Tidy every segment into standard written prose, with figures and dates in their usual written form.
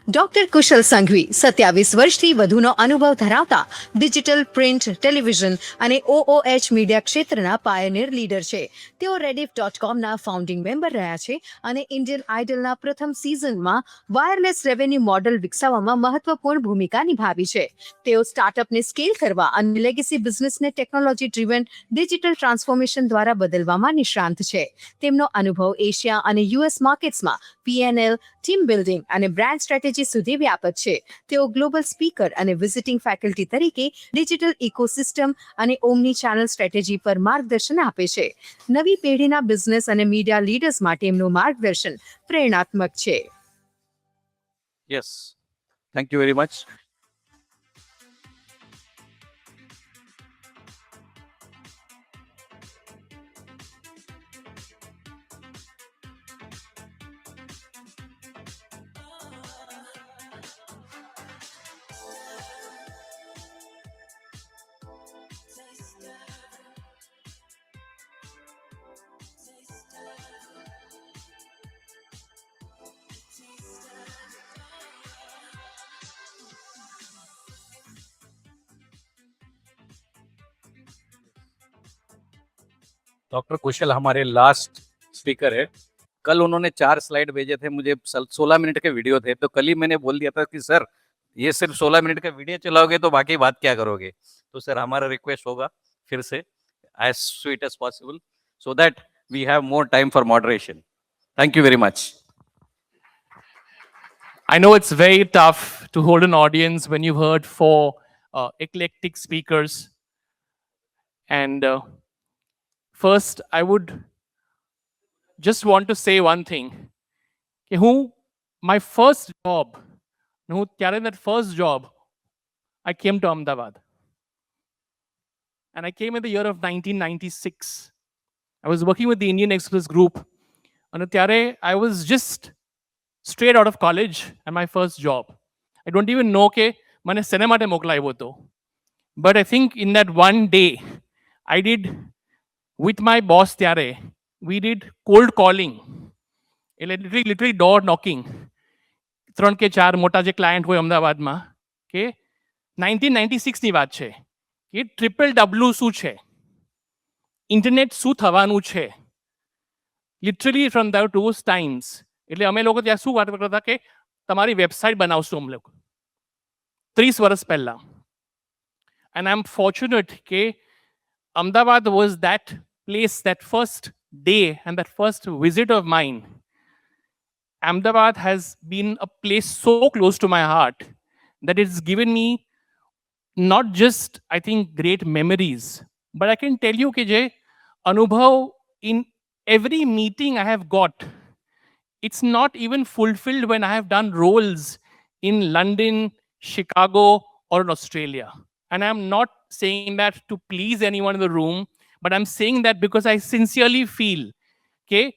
Doctor કુશલ સંઘવી 27 વર્ષથી વધુનો અનુભવ ધરાવતા ડિજિટલ પ્રિન્ટ ટેલિવિઝન અને OOH મીડિયા ક્ષેત્રના પાયોનિયર લીડર છે. તેઓ rediff.comના ફાઉન્ડિંગ મેમ્બર રહ્યા છે અને ઇન્ડિયન આઇડલના પ્રથમ સિઝનમાં વાયરલેસ રેવન્યુ મોડલ વિકસાવવામાં મહત્વપૂર્ણ ભૂમિકા નિભાવી છે. તેઓ સ્ટાર્ટઅપને સ્કેલ કરવા અને લેગેસી બિઝનેસને ટેકનોલોજી ડ્રીવન ડિજિટલ ટ્રાન્સફોર્મેશન દ્વારા બદલવામાં નિષ્ણાંત છે. તેમનો અનુભવ એશિયા અને US માર્કેટ્સમાં PNL, ટીમ બિલ્ડિંગ અને બ્રાન્ડ સ્ટ્રેટેજી સુધી વ્યાપક છે. તેઓ ગ્લોબલ સ્પીકર અને વિઝિટિંગ ફેકલ્ટી તરીકે ડિજિટલ ઇકોસિસ્ટમ અને ઓમની ચેનલ સ્ટ્રેટેજી પર માર્ગદર્શન આપે છે. નવી પેઢીના બિઝનેસ અને મીડિયા લીડર્સ માટે એમનું માર્ગદર્શન પ્રેરણાત્મક છે. Yes, thank you very much. Doctor Kushal हमारे लास्ट स्पीकर है. कल उन्होंने 4 स्लाइड भेजे थे मुझे, 16 मिनट के वीडियो थे. तो कल ही मैंने बोल दिया था कि सर ये सिर्फ 16 मिनट का वीडियो चलाओगे तो बाकी बात क्या करोगे. तो सर हमारा रिक्वेस्ट होगा फिर से as sweet as possible so that we have more time for moderation. Thank you very much. I know it's very tough to hold an audience when you've heard four eclectic speakers. And first, I would just want to say one thing. My first job, that first job, I came to Ahmedabad. And I came in the year of 1996. I was working with the Indian Express Group. And I was just straight out of college and my first job. I don't even know ke mane cinema te moklayo to. But I think in that one day, I did with my boss tyare, we did cold calling. Literally door knocking. 3 કે 4 મોટા જે client હોય અમદાવાદમાં કે 1996 ની વાત છે કે WWW શું છે, ઇન્ટરનેટ શું થવાનું છે, લિટરલી ફ્રોમ those times. એટલે અમે લોકો ત્યાં શું વાત કરતા કે તમારી વેબસાઇટ બનાવશું અમે લોકો 30 વર્ષ પહેલા. And I'm fortunate કે Ahmedabad was that place, that first day and that first visit of mine. Ahmedabad has been a place so close to my heart that it's given me not just, I think, great memories, but I can tell you ke anubhav in every meeting I have got, it's not even fulfilled when I have done roles in London, Chicago, or in Australia. And I'm not saying that to please anyone in the room, but I'm saying that because I sincerely feel, okay,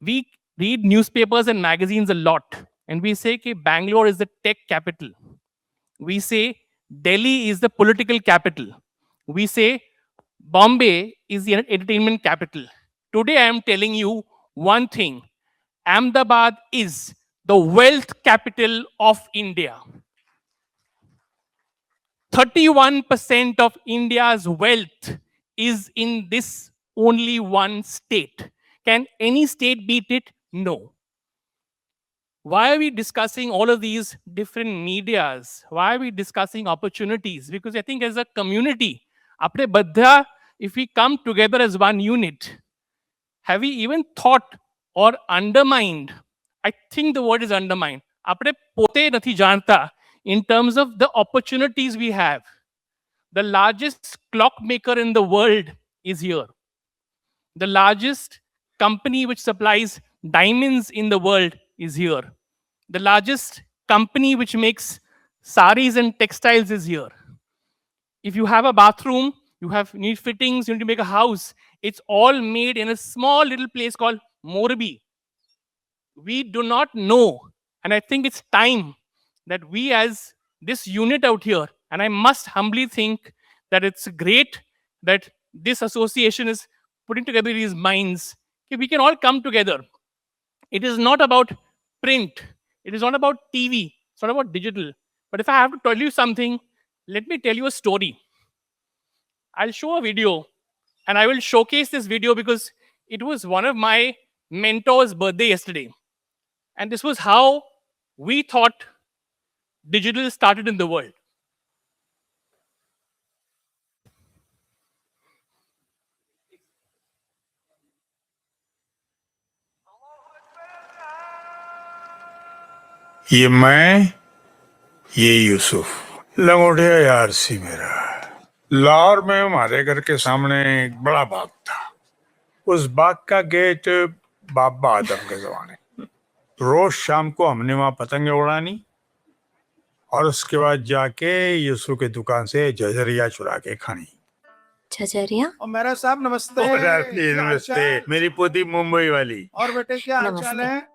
we read newspapers and magazines a lot, and we say okay, Bangalore is the tech capital. We say Delhi is the political capital. We say Bombay is the entertainment capital. Today I am telling you one thing. Ahmedabad is the wealth capital of India. 31% of India's wealth is in this only one state. Can any state beat it? No. Why are we discussing all of these different medias? Why are we discussing opportunities? Because I think as a community, apne badha, if we come together as one unit, have we even thought or undermined? I think the word is undermined. Apne pote nathi janta in terms of the opportunities we have. The largest clockmaker in the world is here. The largest company which supplies diamonds in the world is here. The largest company which makes saris and textiles is here. If you have a bathroom, you need fittings, you need to make a house. It's all made in a small little place called Morbi. We do not know. And I think it's time that we as this unit out here, and I must humbly think that it's great that this association is putting together these minds. We can all come together. It is not about print. It is not about TV. It's not about digital. But if I have to tell you something, let me tell you a story. I'll show a video and I will showcase this video because it was one of my mentor's birthday yesterday. And this was how we thought digital started in the world. ये मैं, ये यूसुफ लंगोटिया यार सी मेरा। लाहौर में हमारे घर के सामने एक बड़ा बाग था। उस बाग का गेट बाबा आदम के जमाने। रोज शाम को हमने वहां पतंगे उड़ानी और उसके बाद जाके यूसुफ की दुकान से जजरिया चुरा के खानी। झझरिया और मेरा साहब नमस्ते। नमस्ते, मेरी पोती मुंबई वाली। और बेटे क्या हाल चाल नमस्ते। है?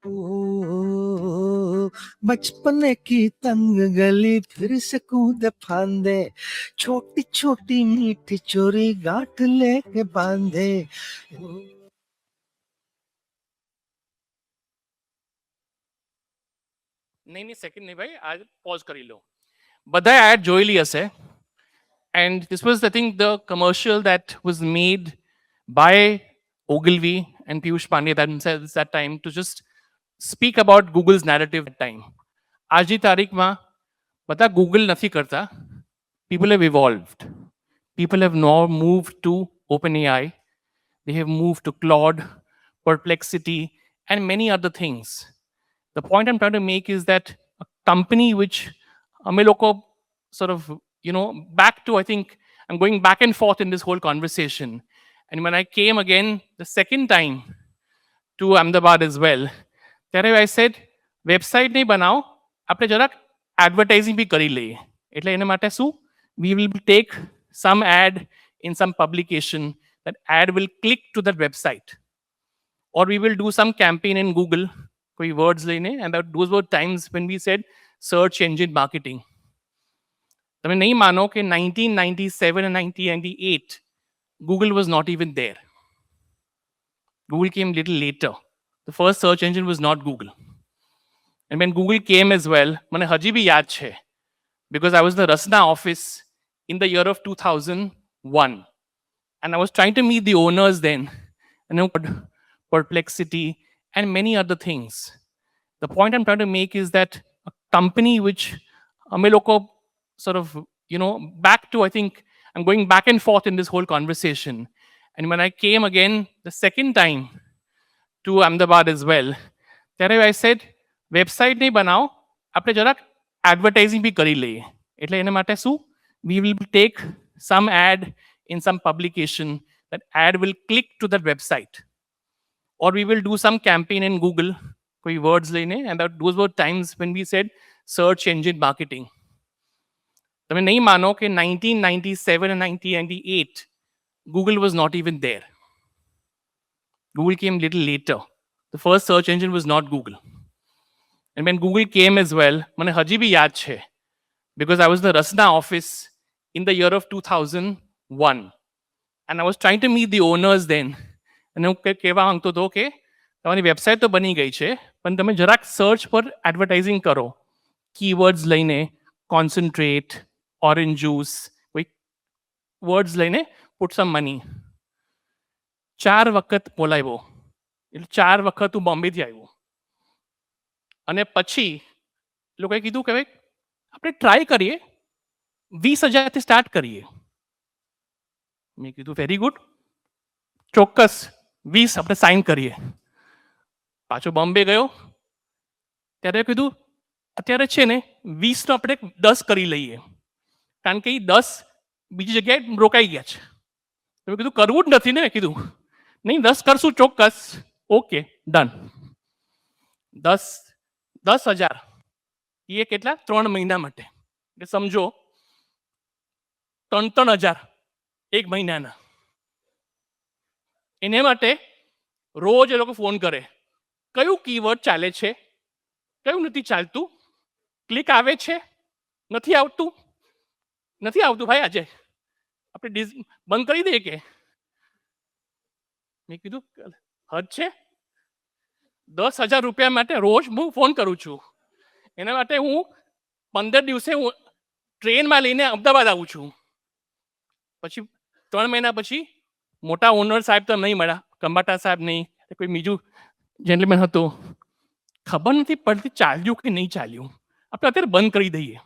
ओ, बचपन की तंग गली फिर से कूद फांदे, छोटी छोटी मीठी चोरी गांठ लेके बांधे। નહીં સેકન્ડ નહીં ભાઈ આ પોઝ કરી લો બધાએ ad જોયેલી હશે and this was I think the commercial that was made by Ogilvy and Piyush Pandey themselves that time to just speak about Google's narrative at time. આજની તારીખમાં બધા Google નથી કરતા. People have evolved. People have now moved to OpenAI. They have moved to Claude, Perplexity, and many other things. The point I'm trying to make is that a company which અમે લોકો sort of, back to, I think, I'm going back and forth in this whole conversation. And when I came again the second time to Ahmedabad as well, ત્યારે I said, website નહીં બનાવો, આપણે જરાક advertising બી કરી લઈએ. એટલે એના માટે શું? We will take some ad in some publication. That ad will click to that website. Or we will do some campaign in Google, koi words lene, and those were times when we said search engine marketing. તમે નહીં માનો કે 1997 and 1998 Google was not even there. Google came little later. The first search engine was not Google. And when Google came as well, મને હજી બી યાદ છે because I was in the Rasna office in the year of 2001. And I was trying to meet the owners then, Perplexity, and many other things. The point I'm trying to make is that a company which અમે લોકો sort of, back to, I think, I'm going back and forth in this whole conversation. And when I came again the second time to Ahmedabad as well, ત્યારે I said, website નહીં બનાવો, આપણે જરાક advertising બી કરી લઈએ. એટલે એના માટે શું? We will take some ad in some publication. That ad will click to that website. Or we will do some campaign in Google, koi words lene, and those were times when we said search engine marketing. તમે નહીં માનો કે 1997 and 1998 Google was not even there. Google came little later. The first search engine was not Google. And when Google came as well, મને હજી બી યાદ છે because I was in the Rasna office in the year of 2001. And I was trying to meet the owners then. અને હું કહેવા માંગતો હતો કે તમારી વેબસાઇટ તો બની ગઈ છે પણ તમે જરાક સર્ચ પર એડવર્ટાઇઝિંગ કરો, કીવર્ડ્સ લઈને, કોન્સન્ટ્રેટ, ઓરેન્જ જ્યુસ, કોઈ વર્ડ્સ લઈને, પુટ સમ મની. 4 વખત બોલાવ્યો, એટલે 4 વખત હું બોમ્બેથી આવ્યો. અને પછી લોકોએ કીધું કે ભાઈ આપણે ટ્રાય કરીએ, 20,000થી સ્ટાર્ટ કરીએ. મેં કીધું વેરી ગુડ, ચોક્કસ 20 આપણે સાઇન કરીએ. પાછો બોમ્બે ગયો ત્યારે કીધું અત્યારે છે ને 20નો આપણે 10 કરી લઈએ કારણ કે એ 10 બીજી જગ્યાએ રોકાઈ ગયા છે. મેં કીધું કરવું જ નથી ને, કીધું નહીં 10 કરશું ચોક્કસ. Okay done. 10,000 એ કેટલા 3 મહિના માટે. એટલે સમજો 3,000 એક મહિનાના. એને માટે રોજ એ લોકો ફોન કરે, કયું કીવર્ડ ચાલે છે, કયું નથી ચાલતું, ક્લિક આવે છે, નથી આવતું ભાઈ, આજે આપણે બંધ કરી દઈએ કે? મેં કીધું હદ છે. 10,000 રૂપિયા માટે રોજ હું ફોન કરું છું. એના માટે હું 15 દિવસે હું ટ્રેનમાં લઈને અમદાવાદ આવું છું. પછી 3 મહિના પછી મોટા ઓનર સાહેબ તો નહીં મળ્યા, કંબાટા સાહેબ નહીં, કોઈ બીજું જેન્ટલમેન હતું. ખબર નથી પડતી ચાલ્યું કે નહીં ચાલ્યું. આપણે અત્યારે બંધ કરી દઈએ.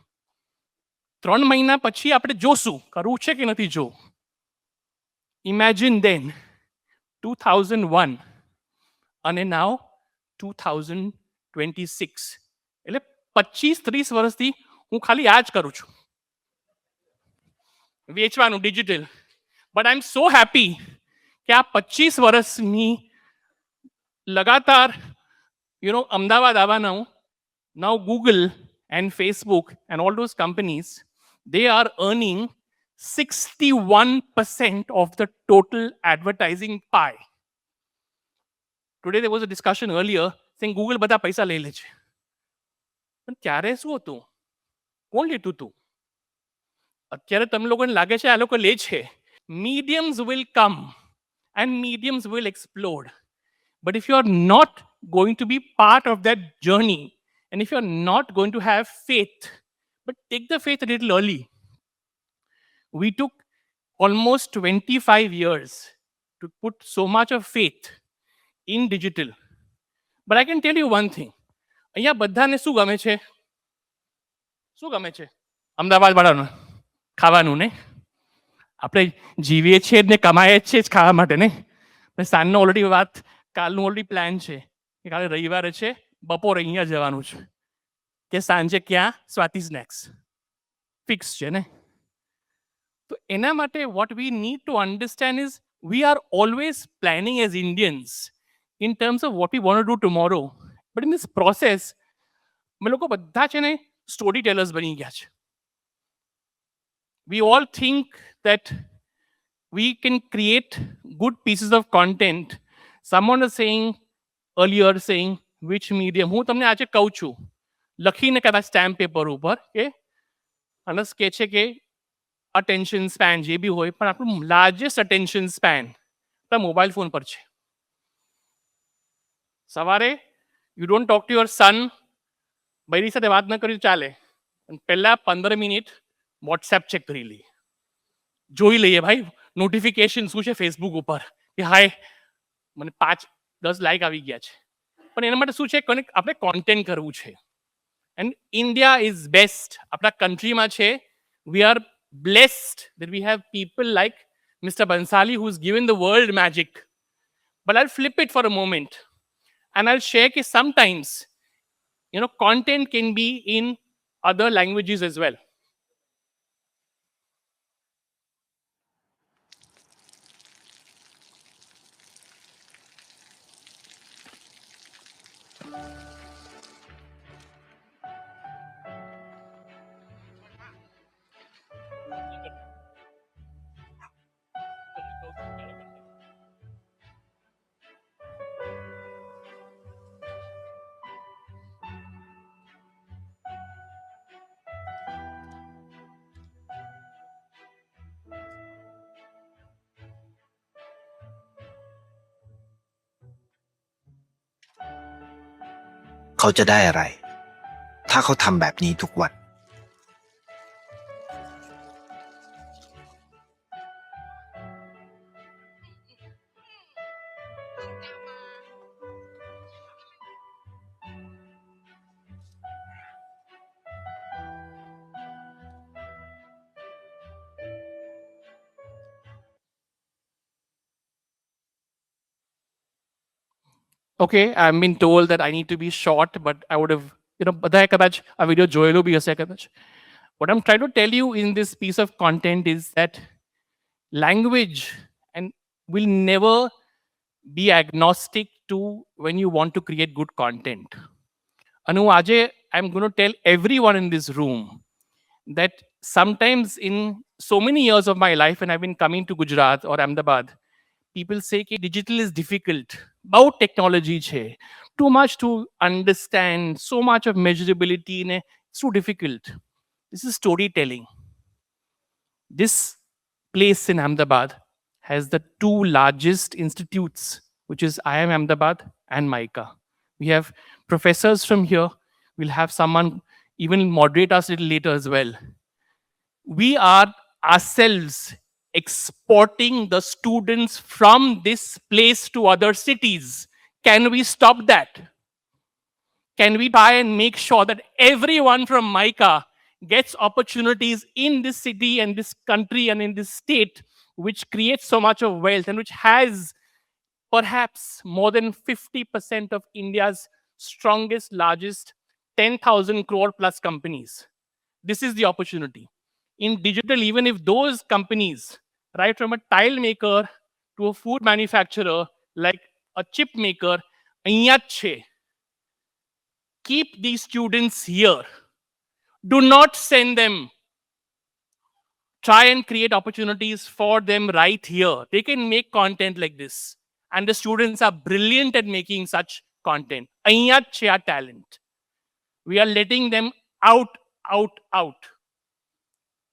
3 મહિના પછી આપણે જોશું કરવું છે કે નથી જો. ઇમેજિન દેન 2001 અને નાવ 2026, એટલે 25-30 વર્ષથી હું ખાલી આ જ કરું છું, વેચવાનું digital. But I am so happy કે આ 25 વર્ષની લગાતાર અમદાવાદ આવવાના now Google and Facebook and all those companies, they are earning 61% of the total advertising pie. Today there was a discussion earlier saying Google બધા પૈસા લઈ લે છે. પણ ત્યારે શું હતું? કોણ લેતું હતું? અત્યારે તમે લોકોને લાગે છે આ લોકો લે છે. Mediums will come and mediums will explode. But if you are not going to be part of that journey, and if you're not going to have faith, but take the faith a little early. We took almost 25 years to put so much of faith in digital. But I can tell you one thing. અહીંયા બધાને શું ગમે છે? શું ગમે છે? અમદાવાદ વાળાનું ખાવાનું ને. આપણે જીવીએ છીએ ને કમાઈએ છીએ જ ખાવા માટે ને. સાંજનો ઓલરેડી વાત, કાલનું ઓલરેડી પ્લાન છે કે કાલે રવિવારે છે, બપોરે અહીંયા જવાનું છે કે સાંજે ક્યાં? સ્વાતિ સ્નેક્સ ફિક્સ છે ને. તો એના માટે what we need to understand is we are always planning as Indians in terms of what we want to do tomorrow. But in this process અમે લોકો બધા છે ને સ્ટોરી ટેલર્સ બની ગયા છે. We all think that we can create good pieces of content. Someone was saying earlier, saying which medium. હું તમને આજે કહું છું, લખીને કદાચ સ્ટેમ્પ પેપર ઉપર કે અનસ કહે છે કે અટેન્શન સ્પેન જે બી હોય, પણ આપણું લાર્જેસ્ટ અટેન્શન સ્પેન આપણા મોબાઈલ ફોન પર છે. સવારે you don't talk to your son, બૈરી સાથે વાત ન કરી ચાલે, પહેલા 15 મિનિટ વોટ્સએપ ચેક કરી લઈએ, જોઈ લઈએ ભાઈ નોટિફિકેશન શું છે ફેસબુક ઉપર કે હાય મને 5-10 લાઈક આવી ગયા છે. પણ એના માટે શું છે, આપણે કોન્ટેન્ટ કરવું છે. એન્ડ ઇન્ડિયા ઇઝ બેસ્ટ, આપણા કન્ટ્રીમાં છે. We are blessed that we have people like Mr. Bansali who's given the world magic. But I'll flip it for a moment and I'll share that sometimes content can be in other languages as well.เขาจะได้อะไร ถ้าเขาทำแบบนี้ทุกวัน Okay, I've been told that I need to be short, but I would have, બધાએ કદાચ આ video જોયેલો બી હશે કદાચ. What I'm trying to tell you in this piece of content is that language and will never be agnostic to when you want to create good content. And આજે I'm going to tell everyone in this room that sometimes in so many years of my life when I've been coming to Gujarat or Ahmedabad, people say that digital is difficult. About technology che. Too much to understand, so much of measurability, ne, it's too difficult. This is storytelling. This place in Ahmedabad has the two largest institutes, which is IIM Ahmedabad and MICA. We have professors from here. We'll have someone even moderate us a little later as well. We are ourselves exporting the students from this place to other cities. Can we stop that? Can we try and make sure that everyone from MICA gets opportunities in this city and this country and in this state, which creates so much of wealth and which has perhaps more than 50% of India's strongest, largest 10,000 crore plus companies? This is the opportunity. In digital, even if those companies, right from a tile maker to a food manufacturer, like a chip maker, અહીંયા જ છે. Keep these students here. Do not send them. Try and create opportunities for them right here. They can make content like this. And the students are brilliant at making such content. અહીંયા જ છે આ talent. We are letting them out.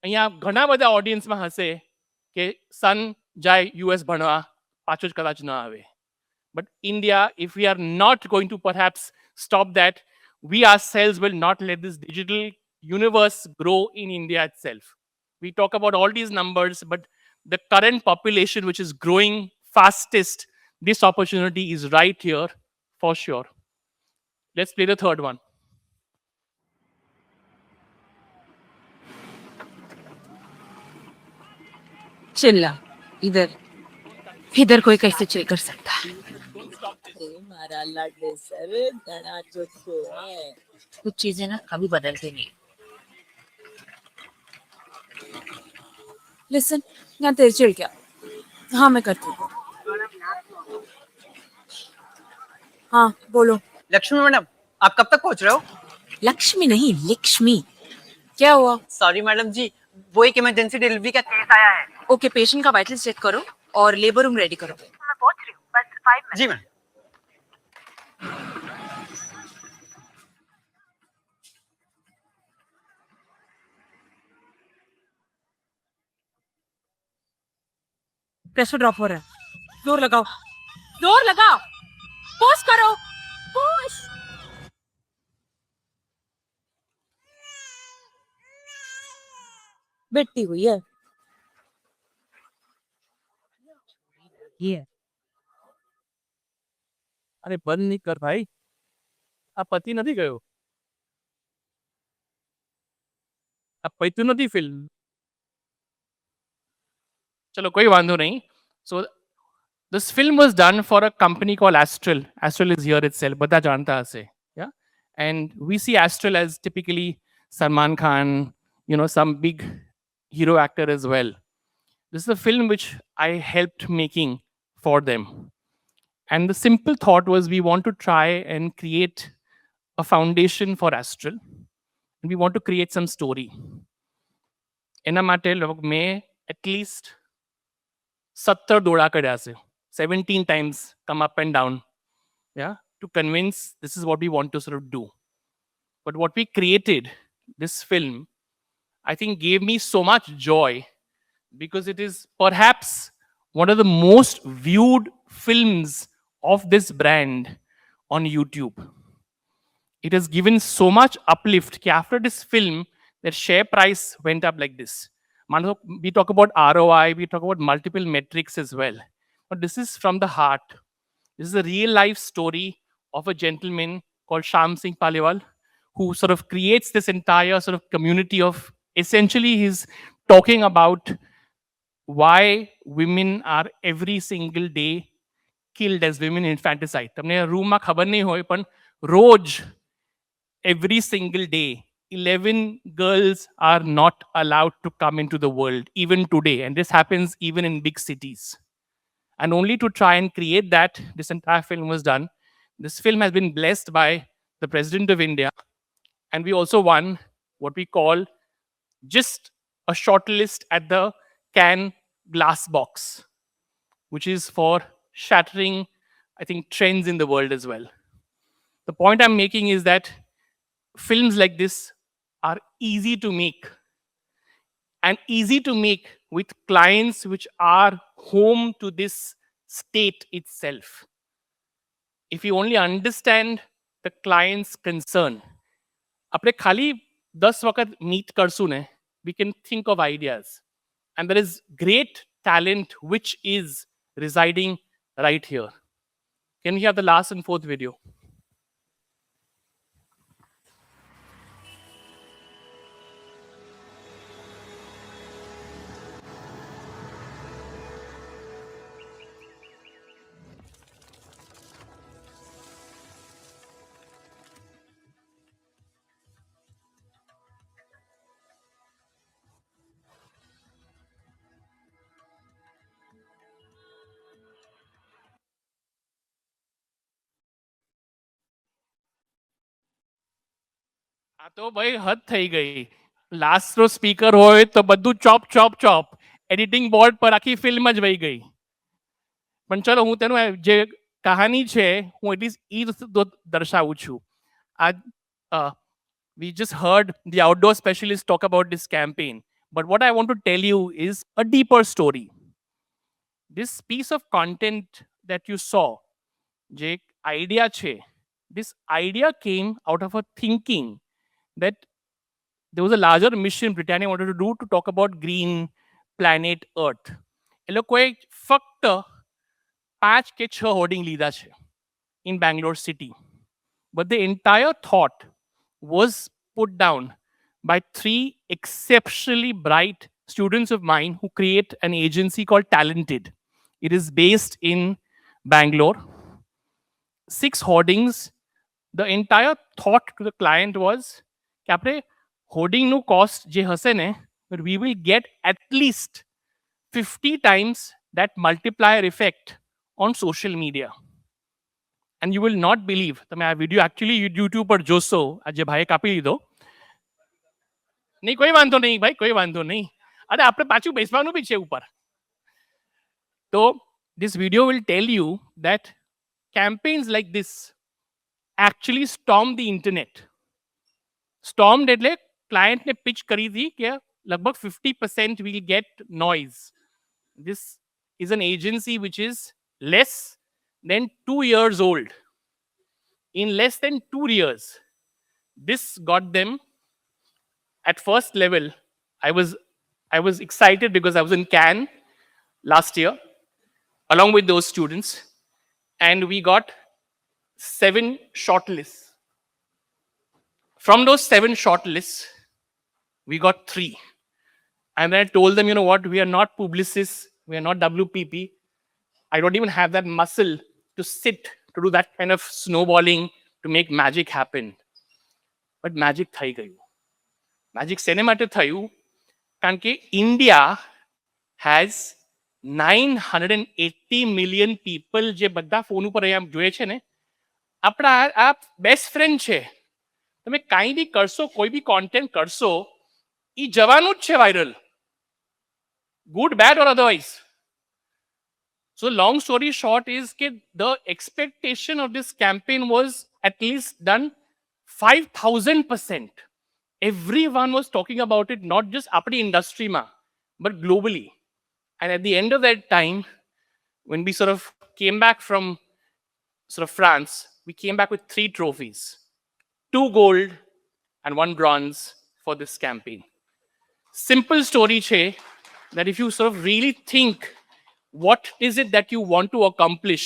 અહીંયા ઘણા બધા ઓડિયન્સમાં હશે કે સન જાય યુએસ ભણવા પાછો જ કદાચ ન આવે. But India, if we are not going to perhaps stop that, we ourselves will not let this digital universe grow in India itself. We talk about all these numbers, but the current population, which is growing fastest, this opportunity is right here for sure. Let's play the third one. चिल्ला इधर इधर कोई कैसे chill कर सकता है? मारा लाडले सर धड़ा चुटको है कुछ चीजें ना कभी बदलती नहीं. लिसन ഞാൻ തിരിച്ചു വിളിക്കാം. हाँ मैं करती हूँ. हाँ बोलो. लक्ष्मी मैडम, आप कब तक पहुंच रहे हो? लक्ष्मी नहीं लक्ष्मी. क्या हुआ? सॉरी मैडम जी, वो एक इमरजेंसी डिलीवरी का केस आया है. ओके पेशेंट का वाइटल चेक करो और लेबर रूम रेडी करो. मैं पहुंच रही हूँ, बस 5 मिनट. जी मैम. प्रेशर ड्रॉप हो रहा है. जोर लगाओ पुश करो पुश. बैठी हुई है. ये અરે બંધ નહીં કર ભાઈ, આ પતિ નથી ગયો, આ પૈતું નથી ફિલ્મ. ચલો કોઈ વાંધો નહીં. So this film was done for a company called Astral. Astral is here itself. બધા જાણતા હશે. Yeah. And we see Astral as typically Salman Khan, some big hero actor as well. This is a film which I helped making for them. And the simple thought was we want to try and create a foundation for Astral. And we want to create some story. એના માટે મેં at least 70 દોડા કર્યા છે. 17 times come up and down. Yeah, to convince this is what we want to sort of do. But what we created, this film, I think gave me so much joy because it is perhaps one of the most viewed films of this brand on YouTube. It has given so much uplift that after this film, their share price went up like this. We talk about ROI, we talk about multiple metrics as well. But this is from the heart. This is a real life story of a gentleman called Sham Singh Paliwal, who sort of creates this entire sort of community of, essentially he's talking about why women are every single day killed as women in infanticide. તમને રૂમમાં ખબર નહીં હોય પણ રોજ every single day 11 girls are not allowed to come into the world even today, and this happens even in big cities. And only to try and create that, this entire film was done. This film has been blessed by the President of India, and we also won what we call just a shortlist at the Cannes glass box, which is for shattering, I think, trends in the world as well. The point I'm making is that films like this are easy to make, and easy to make with clients which are home to this state itself. If you only understand the client's concern, આપણે ખાલી 10 વખત meet કરશું ને, we can think of ideas. And there is great talent which is residing right here. Can we have the last and fourth video? આ તો ભાઈ હદ થઈ ગઈ. લાસ્ટ નો સ્પીકર હોય તો બધું chop chop chop, editing board પર આખી ફિલ્મ જ વહી ગઈ. પણ ચલો હું તેનું જે કહાની છે હું એટલીસ્ટ એ દર્શાવું છું. We just heard the outdoor specialist talk about this campaign, but what I want to tell you is a deeper story. This piece of content that you saw, જે idea છે, this idea came out of a thinking that there was a larger mission Britannia wanted to do to talk about green planet Earth. એ લોકોએ ફક્ત 5 કે 6 hoarding લીધા છે in Bangalore city. But the entire thought was put down by 3 exceptionally bright students of mine who create an agency called Talented. It is based in Bangalore. 6 hoardings. The entire thought to the client was કે આપણે હોર્ડિંગનું cost જે હશે ને, but we will get at least 50 times that multiplier effect on social media. And you will not believe, તમે આ video actually YouTube પર જોશો, આ જે ભાઈએ કાપી લીધો. નહીં, કોઈ વાંધો નહીં ભાઈ, કોઈ વાંધો નહીં. અરે આપણે પાછું બેસવાનું બી છે ઉપર. તો this video will tell you that campaigns like this actually storm the internet. Stormed એટલે ક્લાયન્ટને પિચ કરી હતી કે લગભગ 50% will get noise. This is an agency which is less than 2 years old. In less than 2 years, this got them at first level. I was excited because I was in Cannes last year along with those students, and we got 7 shortlists. From those 7 shortlists, we got 3. And then I told them, you know what, we are not publicists, we are not WPP. I don't even have that muscle to sit, to do that kind of snowballing, to make magic happen. But magic થઈ ગયું. Magic શેને માટે થયું? કારણ કે India has 980 million people જે બધા phone ઉપર અહીંયા જોઈએ છે ને, આપણા આ બેસ્ટ ફ્રેન્ડ છે. તમે કાંઈ બી કરશો, કોઈ બી કોન્ટેન્ટ કરશો, એ જવાનું જ છે viral, good bed or otherwise. So long story short is that the expectation of this campaign was at least done 5,000%. Everyone was talking about it, not just apni industry ma, but globally. And at the end of that time, when we sort of came back from sort of France, we came back with 3 trophies, 2 gold and 1 bronze for this campaign. Simple story che, that if you sort of really think what is it that you want to accomplish,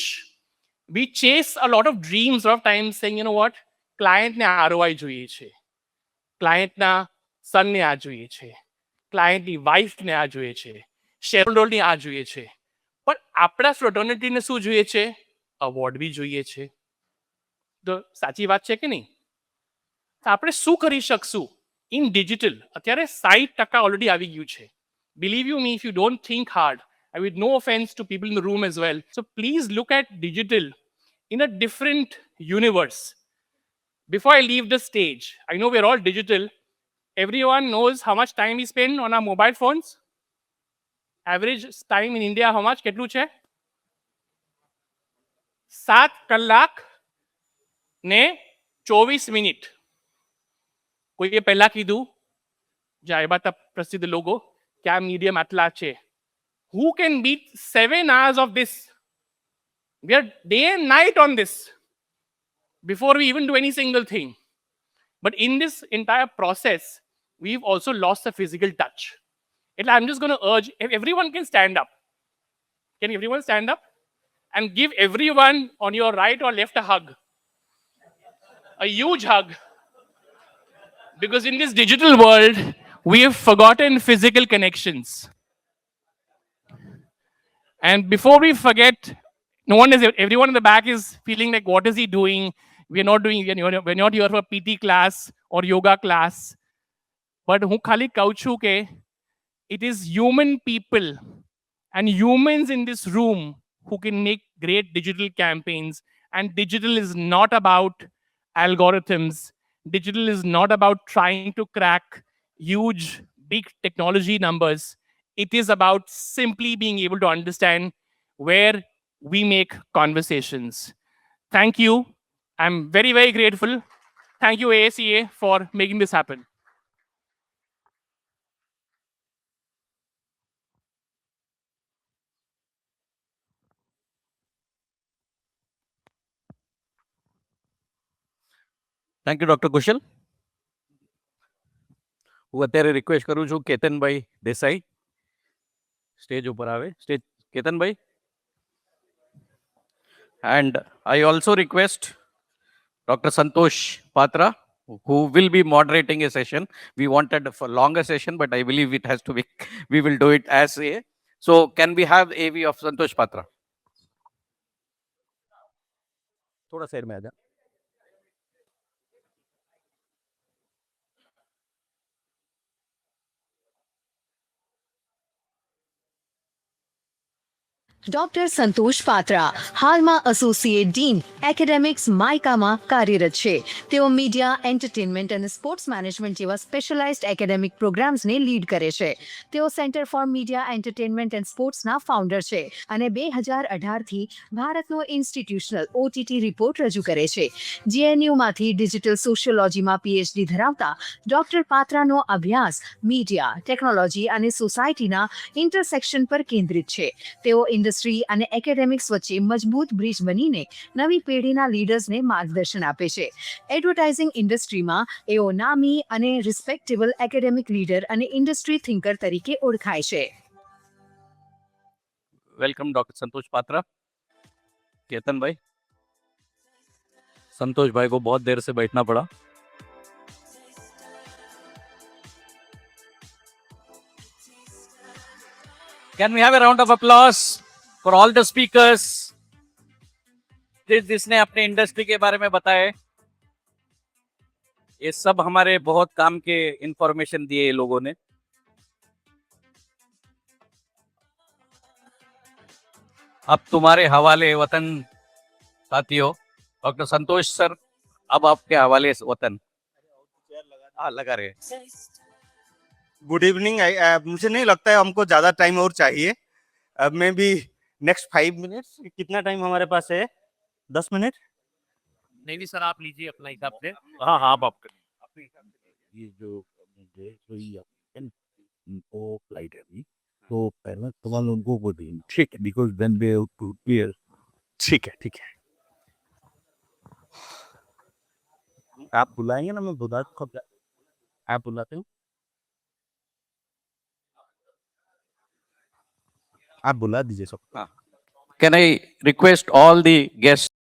we chase a lot of dreams, a lot of times saying, you know what, client ne ROI જોઈએ છે, client na son ne આ જોઈએ છે, client ની wife ને આ જોઈએ છે, shareholder ને આ જોઈએ છે. પણ આપણા fraternity ને શું જોઈએ છે? અવોર્ડ બી જોઈએ છે. તો સાચી વાત છે કે નહીં? તો આપણે શું કરી શકશું in digital? અત્યારે 60% already આવી ગયું છે. Believe you me, if you don't think hard, I with no offense to people in the room as well. So please look at digital in a different universe. Before I leave the stage, I know we're all digital. everyone knows how much time we spend on our mobile phones. Average time in India, how much? કેટલું છે? 7 કલાક ને 24 minute. કોઈએ પહેલા કીધું જે આવ્યા હતા પ્રસિદ્ધ લોકો કે આ મીડિયમ આટલા છે. Who can beat 7 hours of this? We are day and night on this before we even do any single thing. But in this entire process, we've also lost the physical touch. I'm just going to urge if everyone can stand up. Can everyone stand up? And give everyone on your right or left a hug. A huge hug. Because in this digital world, we have forgotten physical connections. And before we forget, everyone in the back is feeling like, what is he doing? We're not here for PT class or yoga class. But હું ખાલી કહું છું કે it is human people and humans in this room who can make great digital campaigns. And digital is not about algorithms. Digital is not about trying to crack huge, big technology numbers. It is about simply being able to understand where we make conversations. Thank you. I'm very, very grateful. Thank you, AACA, for making this happen. Thank you doctor Kushal. હું અત્યારે request કરું છું કેતનભાઈ Desai stage ઉપર આવે. Stage Ketanbhai. And I also request Dr. Santosh Patra, who will be moderating a session. We wanted a longer session, but I believe it has to be, we will do it as a. So can we have AV of Santosh Patra? थोड़ा side में आ जा. Doctor સંતોષ પાત્રા હાલમાં associate dean academics માઇકામાં કાર્યરત છે. તેઓ media, entertainment અને sports management જેવા specialised academic પ્રોગ્રામ્સને લીડ કરે છે. તેઓ centre for media, entertainment and સ્પોર્ટ્સના ફાઉન્ડર છે અને 2018થી ભારતનો ઇન્સ્ટિટ્યુશનલ OTT રિપોર્ટ રજૂ કરે છે. GNUમાંથી ડિજિટલ સોશિયોલોજીમાં PhD ધરાવતા ડોક્ટર પાત્રાનો અભ્યાસ મીડિયા, ટેકનોલોજી અને સોસાયટીના ઇન્ટરસેક્શન પર કેન્દ્રિત છે. તેઓ ઇન્ડસ્ટ્રી અને એકેડેમિક્સ વચ્ચે મજબૂત બ્રિજ બનીને નવી પેઢીના લીડર્સને માર્ગદર્શન આપે છે. એડવર્ટાઇઝિંગ ઇન્ડસ્ટ્રીમાં એઓ નામી અને રિસ્પેક્ટેબલ એકેડેમિક લીડર અને ઇન્ડસ્ટ્રી થિંકર તરીકે ઓળખાય છે. वेलकम डॉक्टर संतोष पात्रा. केतन भाई. संतोष भाई को बहुत देर से बैठना पड़ा. Can we have a round of applause for all the speakers? जिसने अपने इंडस्ट्री के बारे में बताया. ये सब हमारे बहुत काम के इंफॉर्मेशन दिए ये लोगों ने. अब तुम्हारे हवाले वतन साथियों. डॉक्टर संतोष सर, अब आपके हवाले वतन. हाँ, लगा रहे. Good evening. मुझे नहीं लगता है हमको ज्यादा टाइम और चाहिए. May be next 5 minutes. कितना टाइम हमारे पास है? 10 मिनट. नहीं सर, आप लीजिए अपना हिसाब से. हाँ हाँ, आप करिए. ये जो मुझे वो फ्लाइट है अभी, तो पहले सवाल उनको वो दें. ठीक है, बिकॉज देन वे प्रिपेयर. ठीक है, ठीक है. आप बुलाएंगे ना, मैं बुला. आप बुलाते हो, आप बुला दीजिए सब. Can I request all the guests